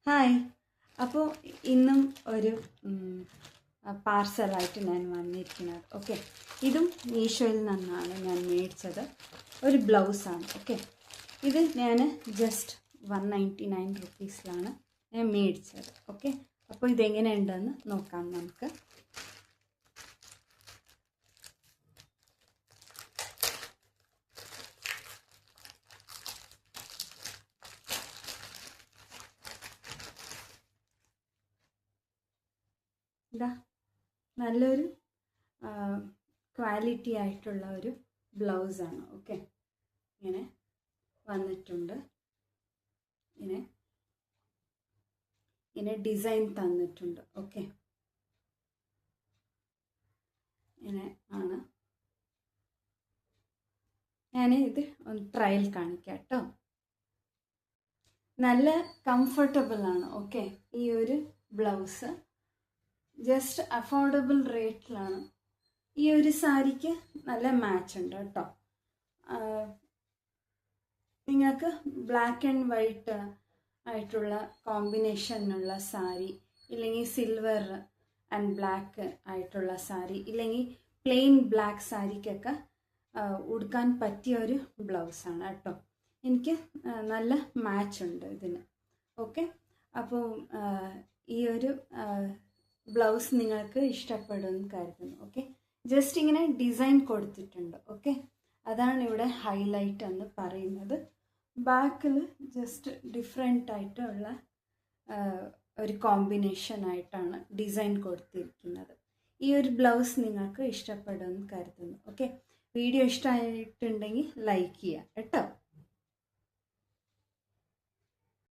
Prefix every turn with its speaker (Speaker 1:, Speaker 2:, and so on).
Speaker 1: Hi. അപ്പോൾ ഇന്നും ഒരു പാർസലായിട്ട് ഞാൻ വന്നിരിക്കുന്നത്. ഓക്കെ, ഇതും മീഷോയിൽ നിന്നാണ് ഞാൻ മേടിച്ചത്. ഒരു ബ്ലൗസാണ്. ഓക്കെ, ഇത് ഞാൻ ജസ്റ്റ് 199 റുപ്പീസിലാണ് ഞാൻ മേടിച്ചത്. ഓക്കെ, അപ്പോൾ ഇതെങ്ങനെയുണ്ടെന്ന് നോക്കാം നമുക്ക്. ഇതാ നല്ലൊരു ക്വാളിറ്റി ആയിട്ടുള്ള ഒരു ബ്ലൗസാണ്. ഓക്കെ, ഇങ്ങനെ വന്നിട്ടുണ്ട്. ഇങ്ങനെ ഡിസൈൻ തന്നിട്ടുണ്ട്. ഓക്കെ, ഇങ്ങനെ ആണ്. ഞാൻ ഇത് ഒന്ന് ട്രയൽ കാണിക്കാം കേട്ടോ. നല്ല കംഫർട്ടബിൾ ആണ്. ഓക്കെ, ഈ ഒരു ബ്ലൗസ് ജസ്റ്റ് അഫോർഡബിൾ റേറ്റിലാണ്. ഈ ഒരു സാരിക്ക് നല്ല മാച്ച് ഉണ്ട് കേട്ടോ. നിങ്ങൾക്ക് ബ്ലാക്ക് ആൻഡ് വൈറ്റ് ആയിട്ടുള്ള കോമ്പിനേഷനുള്ള സാരി, ഇല്ലെങ്കിൽ സിൽവർ ആൻഡ് ബ്ലാക്ക് ആയിട്ടുള്ള സാരി, ഇല്ലെങ്കിൽ പ്ലെയിൻ ബ്ലാക്ക് സാരിക്കൊക്കെ ഉടുക്കാൻ പറ്റിയ ഒരു ബ്ലൗസാണ് കേട്ടോ. എനിക്ക് നല്ല മാച്ച് ഉണ്ട് ഇതിന്. ഓക്കെ, അപ്പോൾ ഈ ഒരു ബ്ലൗസ് നിങ്ങൾക്ക് ഇഷ്ടപ്പെടുമെന്ന് കരുതുന്നു. ഓക്കെ, ജസ്റ്റ് ഇങ്ങനെ ഡിസൈൻ കൊടുത്തിട്ടുണ്ട്. ഓക്കെ, അതാണ് ഇവിടെ ഹൈലൈറ്റ് എന്ന് പറയുന്നത്. ബാക്കിൽ ജസ്റ്റ് ഡിഫറെൻ്റ് ആയിട്ടുള്ള ഒരു കോമ്പിനേഷൻ ആയിട്ടാണ് ഡിസൈൻ കൊടുത്തിരിക്കുന്നത്. ഈ ഒരു ബ്ലൗസ് നിങ്ങൾക്ക് ഇഷ്ടപ്പെടുമെന്ന് കരുതുന്നു. ഓക്കെ, വീഡിയോ ഇഷ്ടമായിട്ടുണ്ടെങ്കിൽ ലൈക്ക് ചെയ്യുക കേട്ടോ.